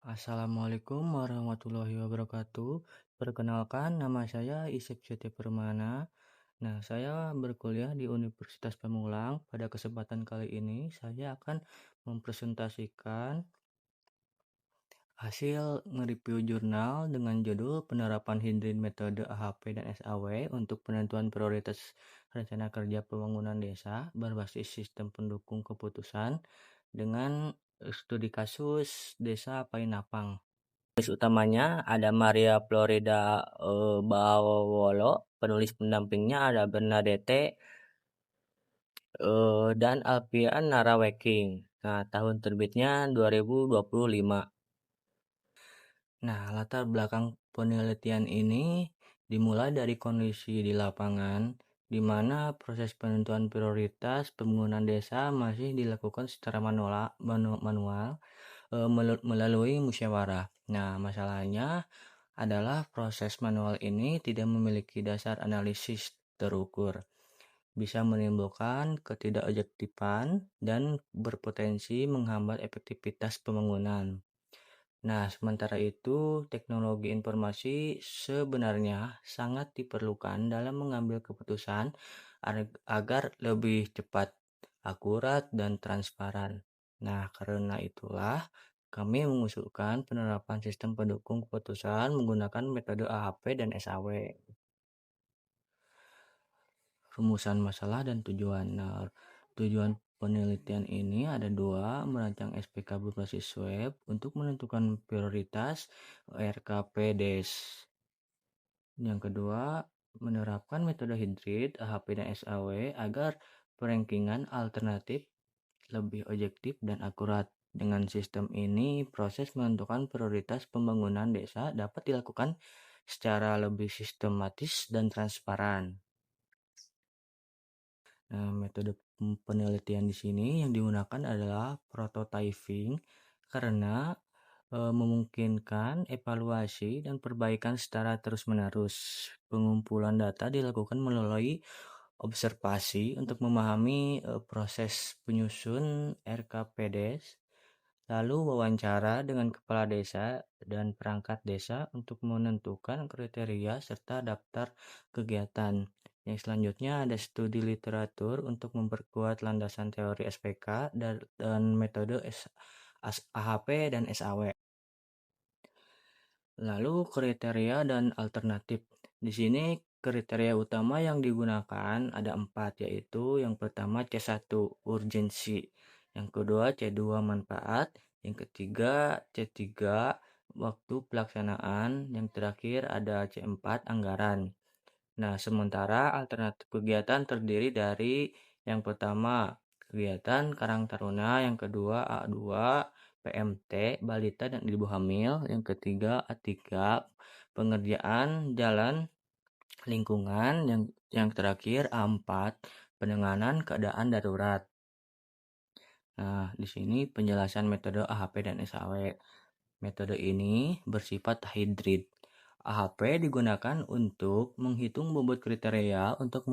Assalamualaikum warahmatullahi wabarakatuh. Perkenalkan, nama saya Isep Siti Permana. Nah, saya berkuliah di Universitas Pamulang. Pada kesempatan kali ini, saya akan mempresentasikan hasil nge-review jurnal dengan judul Penerapan Hibrid Metode AHP dan SAW untuk penentuan prioritas rencana kerja pembangunan desa berbasis sistem pendukung keputusan dengan studi kasus Desa Painapang. Penulis utamanya ada Maria Florida Bawolo, penulis pendampingnya ada Bernadette dan Alfian Naraweking. Nah, tahun terbitnya 2025. Nah, latar belakang penelitian ini dimulai dari kondisi di lapangan, di mana proses penentuan prioritas pembangunan desa masih dilakukan secara manual melalui musyawarah. Nah, masalahnya adalah proses manual ini tidak memiliki dasar analisis terukur, bisa menimbulkan ketidakobjektifan dan berpotensi menghambat efektivitas pembangunan. Nah, sementara itu, teknologi informasi sebenarnya sangat diperlukan dalam mengambil keputusan agar lebih cepat, akurat, dan transparan. Nah, karena itulah kami mengusulkan penerapan sistem pendukung keputusan menggunakan metode AHP dan SAW. Rumusan masalah dan tujuan. Nah, tujuan penelitian ini ada dua: merancang SPK berbasis web untuk menentukan prioritas RKPDes. Yang kedua, menerapkan metode hibrid AHP dan SAW agar perankingan alternatif lebih objektif dan akurat. Dengan sistem ini, proses menentukan prioritas pembangunan desa dapat dilakukan secara lebih sistematis dan transparan. Nah, metode penelitian di sini yang digunakan adalah prototyping karena memungkinkan evaluasi dan perbaikan secara terus-menerus. Pengumpulan data dilakukan melalui observasi untuk memahami proses penyusun RKPDes, lalu wawancara dengan kepala desa dan perangkat desa untuk menentukan kriteria serta daftar kegiatan. Yang selanjutnya ada studi literatur untuk memperkuat landasan teori SPK dan metode AHP dan SAW. Lalu kriteria dan alternatif. Di sini kriteria utama yang digunakan ada 4, yaitu yang pertama C1 urgensi, yang kedua C2 manfaat, yang ketiga C3 waktu pelaksanaan, yang terakhir ada C4 anggaran. Nah, sementara alternatif kegiatan terdiri dari yang pertama kegiatan Karang Taruna, yang kedua A2 PMT balita dan ibu hamil, yang ketiga A3 pengerjaan jalan lingkungan, yang terakhir A4 penanganan keadaan darurat. Nah, di sini penjelasan metode AHP dan SAW. Metode ini bersifat hibrid. AHP digunakan untuk menghitung bobot kriteria untuk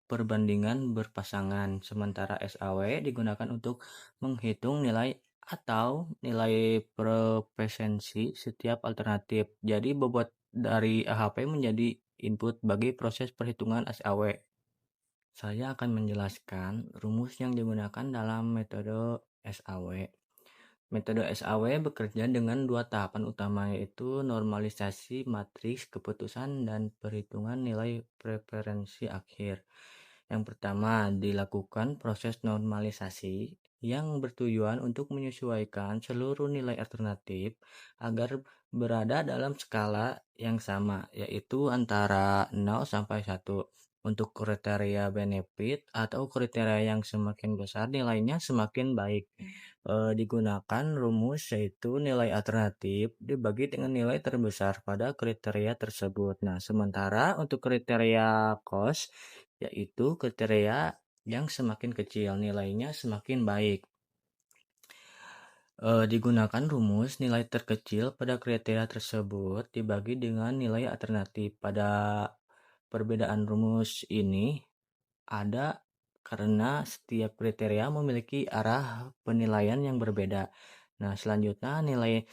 perbandingan berpasangan, sementara SAW digunakan untuk menghitung nilai atau nilai preferensi setiap alternatif. Jadi bobot dari AHP menjadi input bagi proses perhitungan SAW. Saya akan menjelaskan rumus yang digunakan dalam metode SAW. Metode SAW bekerja dengan dua tahapan utama, yaitu normalisasi matriks keputusan dan perhitungan nilai preferensi akhir. Yang pertama, dilakukan proses normalisasi yang bertujuan untuk menyesuaikan seluruh nilai alternatif agar berada dalam skala yang sama, yaitu antara 0 sampai 1. Untuk kriteria benefit atau kriteria yang semakin besar nilainya semakin baik. Digunakan rumus yaitu nilai alternatif dibagi dengan nilai terbesar pada kriteria tersebut. Nah, sementara untuk kriteria cost yaitu kriteria yang semakin kecil nilainya semakin baik. Digunakan rumus nilai terkecil pada kriteria tersebut dibagi dengan nilai alternatif. Pada perbedaan rumus ini ada karena setiap kriteria memiliki arah penilaian yang berbeda. Nah, selanjutnya nilai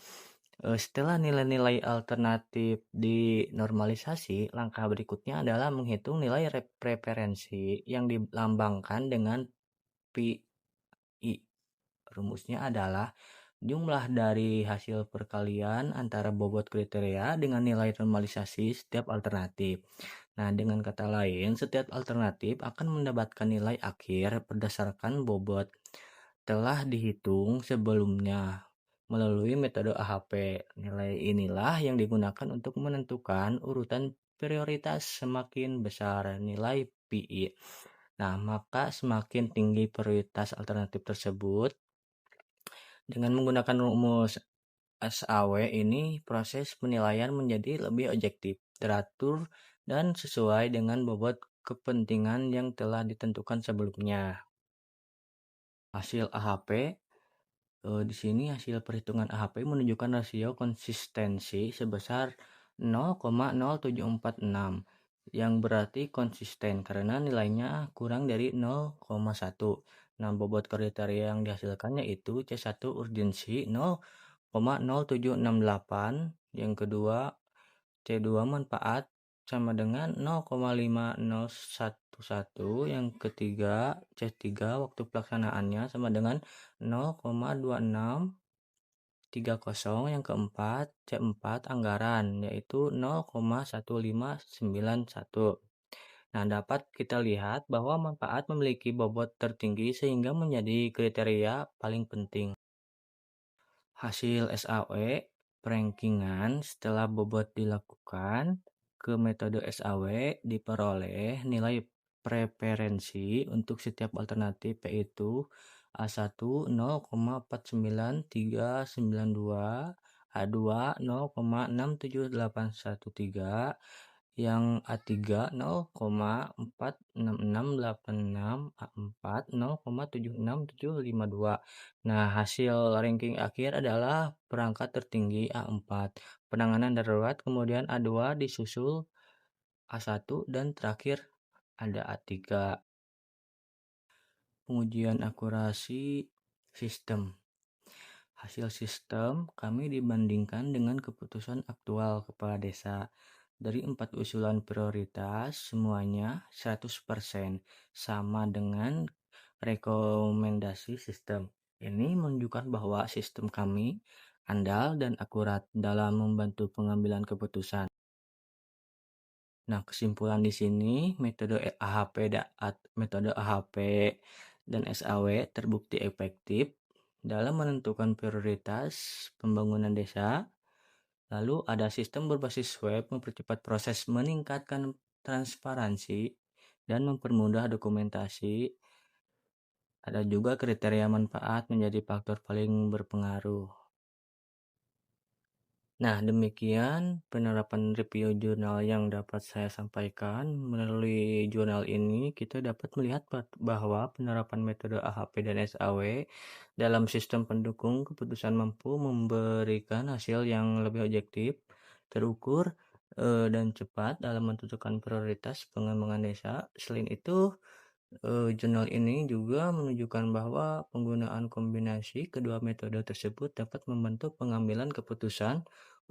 Setelah nilai-nilai alternatif dinormalisasi, langkah berikutnya adalah menghitung nilai preferensi yang dilambangkan dengan pi i. Rumusnya adalah jumlah dari hasil perkalian antara bobot kriteria dengan nilai normalisasi setiap alternatif. Nah, dengan kata lain, setiap alternatif akan mendapatkan nilai akhir berdasarkan bobot telah dihitung sebelumnya melalui metode AHP. Nilai inilah yang digunakan untuk menentukan urutan prioritas. Semakin besar nilai PI, nah maka semakin tinggi prioritas alternatif tersebut. Dengan menggunakan rumus SAW ini, proses penilaian menjadi lebih objektif, teratur, dan sesuai dengan bobot kepentingan yang telah ditentukan sebelumnya. Hasil AHP, di sini hasil perhitungan AHP menunjukkan rasio konsistensi sebesar 0,0746, yang berarti konsisten karena nilainya kurang dari 0,1. Nah, bobot kriteria yang dihasilkannya itu C1 urgensi 0,0768, yang kedua C2 manfaat sama dengan 0,5011, yang ketiga C3 waktu pelaksanaannya sama dengan 0,2630, yang keempat C4 anggaran yaitu 0,1591. Nah, dapat kita lihat bahwa manfaat memiliki bobot tertinggi sehingga menjadi kriteria paling penting. Hasil SAW perankingan setelah bobot dilakukan ke metode SAW diperoleh nilai preferensi untuk setiap alternatif, yaitu A1 0,49392, A2 0,67813, yang A3 0,46686, A4 0,76752. Nah, hasil ranking akhir adalah perangkat tertinggi A4, penanganan darurat, kemudian A2 disusul A1, dan terakhir ada A3. Pengujian akurasi sistem. Hasil sistem kami dibandingkan dengan keputusan aktual kepala desa. Dari 4 usulan prioritas, semuanya 100% sama dengan rekomendasi sistem. Ini menunjukkan bahwa sistem kami andal dan akurat dalam membantu pengambilan keputusan. Nah, kesimpulan di sini metode AHP dan SAW terbukti efektif dalam menentukan prioritas pembangunan desa. Lalu ada sistem berbasis web mempercepat proses, meningkatkan transparansi, dan mempermudah dokumentasi. Ada juga kriteria manfaat menjadi faktor paling berpengaruh. Nah, demikian penerapan review jurnal yang dapat saya sampaikan. Melalui jurnal ini, kita dapat melihat bahwa penerapan metode AHP dan SAW dalam sistem pendukung keputusan mampu memberikan hasil yang lebih objektif, terukur, dan cepat dalam menentukan prioritas pengembangan desa. Selain itu, jurnal ini juga menunjukkan bahwa penggunaan kombinasi kedua metode tersebut dapat membantu pengambilan keputusan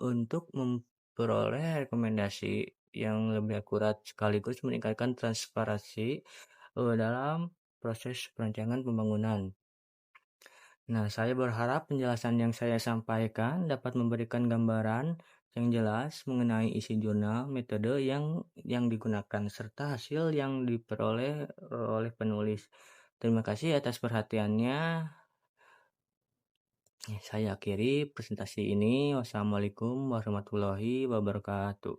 untuk memperoleh rekomendasi yang lebih akurat sekaligus meningkatkan transparansi dalam proses perancangan pembangunan. Nah, saya berharap penjelasan yang saya sampaikan dapat memberikan gambaran yang jelas mengenai isi jurnal, metode yang digunakan, serta hasil yang diperoleh oleh penulis. Terima kasih atas perhatiannya. Saya akhiri presentasi ini. Wassalamualaikum warahmatullahi wabarakatuh.